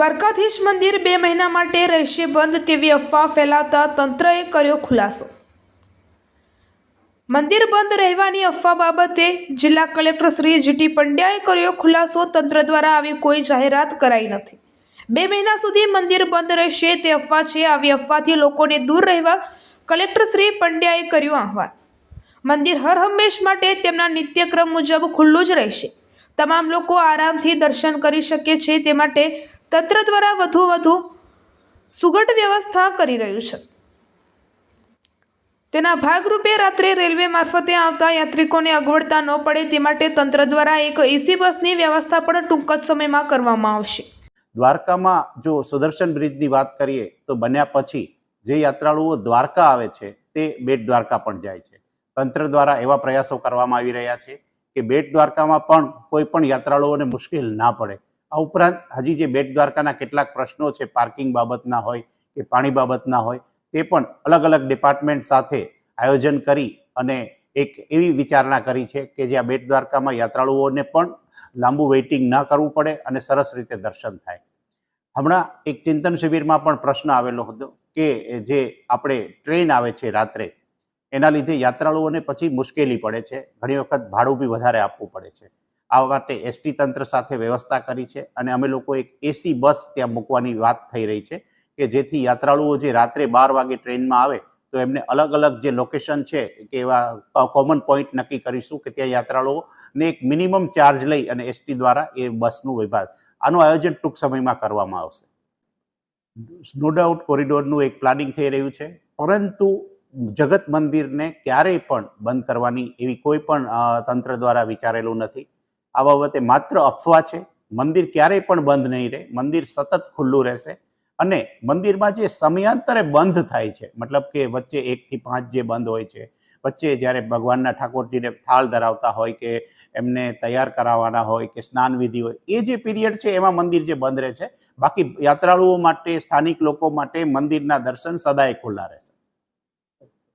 દ્વારકાધીશ મંદિર 2 મહિના માટે રહેશે બંધ તેવી અફવા ફેલાવતા તંત્રએ કર્યો ખુલાસો। મંદિર બંધ રહેવાની અફવા બાબતે જિલ્લા કલેક્ટર શ્રી જીટી પંડ્યાએ કર્યો ખુલાસો। તંત્ર દ્વારા આવી કોઈ જાહેરાત કરાઈ નથી। 2 મહિના સુધી મંદિર બંધ રહેશે તે અફવા છે। આવી અફવાથી લોકોને દૂર રહેવા કલેક્ટર શ્રી પંડ્યાએ કર્યું આહવાન। મંદિર હર હંમેશ માટે તેમના નિત્યક્રમ મુજબ ખુલ્લું જ રહેશે। તમામ લોકો આરામથી દર્શન કરી શકે છે તે માટે તંત્ર દ્વારા વધુ સુઘડ વ્યવસ્થા કરી રહ્યું છે। તેના ભાગરૂપે રાત્રે રેલવે મારફતે આવતા યાત્રિકોને અગવડતા ન પડે તે માટે તંત્ર દ્વારા એક એસી બસની વ્યવસ્થા પણ ટૂંક જ સમયમાં કરવામાં આવશે। દ્વારકામાં જો સુદર્શન બ્રિજની વાત કરીએ તો બન્યા પછી જે યાત્રાળુઓ દ્વારકા આવે છે તે બેટ દ્વારકા પણ જાય છે। તંત્ર દ્વારા એવા પ્રયાસો કરવામાં આવી રહ્યા છે કે બેટ દ્વારકામાં પણ કોઈ પણ યાત્રાળુઓને મુશ્કેલ ના પડે। આ ઉપરાંત હજી જે બેટ દ્વારકાના કેટલાક પ્રશ્નો છે, પાર્કિંગ બાબતના હોય કે પાણી બાબતના હોય, તે પણ અલગ અલગ ડિપાર્ટમેન્ટ સાથે આયોજન કરી અને એક એવી વિચારણા કરી છે કે જ્યાં બેટ દ્વારકામાં યાત્રાળુઓને પણ લાંબુ વેઇટિંગ ન કરવું પડે અને સરસ રીતે દર્શન થાય। હમણાં એક ચિંતન શિબિરમાં પણ પ્રશ્ન આવેલો હતો કે જે આપણે ટ્રેન આવે છે રાત્રે, એના લીધે યાત્રાળુઓને પછી મુશ્કેલી પડે છે, ઘણી વખત ભાડું બી વધારે આપવું પડે છે। આ માટે એસટી તંત્ર સાથે વ્યવસ્થા કરી છે અને અમે લોકો એક એસી બસ ત્યાં મૂકવાની વાત થઈ રહી છે કે જેથી યાત્રાળુઓ જે રાત્રે 12 વાગે ટ્રેનમાં આવે તો એમને અલગ અલગ જે લોકેશન છે કે એવા કોમન પોઈન્ટ નક્કી કરીશું કે ત્યાં યાત્રાળુઓને એક મિનિમમ ચાર્જ લઈ અને એસટી દ્વારા એ બસનું વિભાગ આનું આયોજન ટૂંક સમયમાં કરવામાં આવશે। નો ડાઉટ કોરિડોરનું એક પ્લાનિંગ થઈ રહ્યું છે, પરંતુ જગત મંદિરને ક્યારેય પણ બંધ કરવાની એવી કોઈ પણ તંત્ર દ્વારા વિચારેલું નથી। આ બાબતે માત્ર અફવા છે। મંદિર ક્યારેય પણ બંધ નહીં રહે, મંદિર સતત ખુલ્લું રહેશે અને મંદિરમાં જે સમયાંતરે બંધ થાય છે, મતલબ કે વચ્ચે 1 થી 5 જે બંધ હોય છે, વચ્ચે જ્યારે ભગવાનના ઠાકોરજીને થાળ ધરાવતા હોય કે એમને તૈયાર કરાવવાના હોય કે સ્નાન વિધિ હોય, એ જે પીરિયડ છે એમાં મંદિર જે બંધ રહે છે। બાકી યાત્રાળુઓ માટે, સ્થાનિક લોકો માટે મંદિરના દર્શન સદાય ખુલ્લા રહેશે।